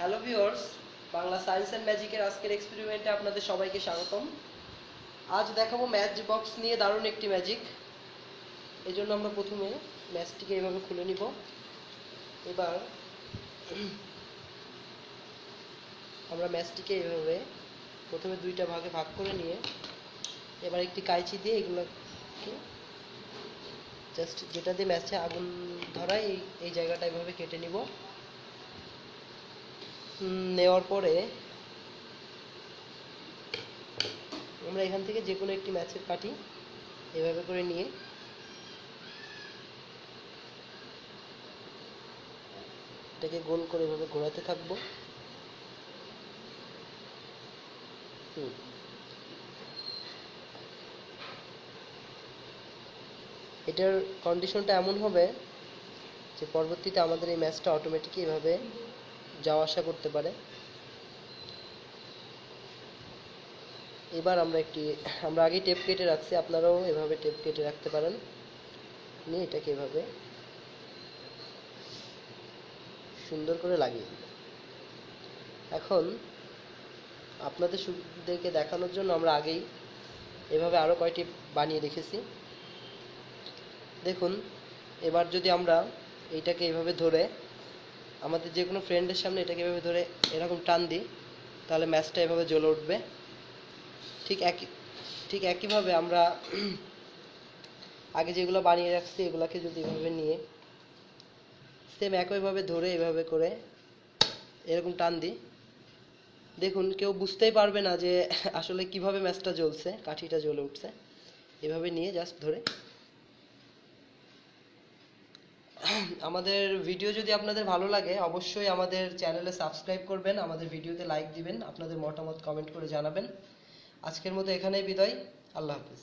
Hello viewers, Bangla science and ম্যাজিকের আজকের এক্সপেরিমেন্টে আপনাদের সবাইকে স্বাগতম। আজ দেখাবো ম্যাচ বক্স নিয়ে দারুণ একটি ম্যাজিক। এই জন্য আমরা প্রথমে ম্যাচটিকে এভাবে খুলে নিব। এবার আমরা ম্যাচটিকে এভাবে প্রথমে দুইটা ভাগে ভাগ করে নিয়ে এবার একটি কাঁচি দিয়ে এগুলোকে জাস্ট যেটা দিয়ে ম্যাচে আগুন ধরায় এই জায়গাটা এভাবে কেটে নিব। নেওয়ার পরে আমরা এখান থেকে যে কোনো একটি ম্যাচের কাঠি এভাবে করে নিয়ে এটাকে গোল করে এভাবে ঘোরাতে থাকবো। এটার কন্ডিশনটা এমন হবে যে পরবর্তীতে আমাদের এই ম্যাচটা অটোমেটিক এভাবে যাওয়া আসা করতে পারে। এবার আমরা আগে টেপ কেটে রাখছি, আপনারাও এভাবে টেপ কেটে রাখতে পারেন। নিয়ে এটাকে এভাবে সুন্দর করে লাগিয়ে দিন। এখন আপনাদেরকে দেখানোর জন্য আমরা আগেই এভাবে আরো কয়টি বানিয়ে রেখেছি। দেখুন, এবার যদি আমরা এইটাকে এভাবে ধরে আমাদের যে কোনো ফ্রেন্ডের সামনে এটাকে এভাবে ধরে এরকম টান দিই, তাহলে ম্যাচটা এভাবে জ্বলে উঠবে। ঠিক একইভাবে আমরা আগে যেগুলো বানিয়ে রাখছি এগুলাকে যদি এভাবে নিয়ে সেম একইভাবে ধরে এভাবে করে এরকম টান দিই, দেখুন কেউ বুঝতেই পারবে না যে আসলে কিভাবে ম্যাচটা জ্বলছে, কাঠিটা জ্বলে উঠছে। এভাবে নিয়ে জাস্ট ধরে আমাদের ভিডিও যদি আপনাদের ভালো লাগে অবশ্যই আমাদের চ্যানেলে সাবস্ক্রাইব করবেন, আমাদের ভিডিওতে লাইক দিবেন, আপনাদের মতামত কমেন্ট করে জানাবেন। আজকের মতো এখানেই বিদায়। আল্লাহ হাফিজ।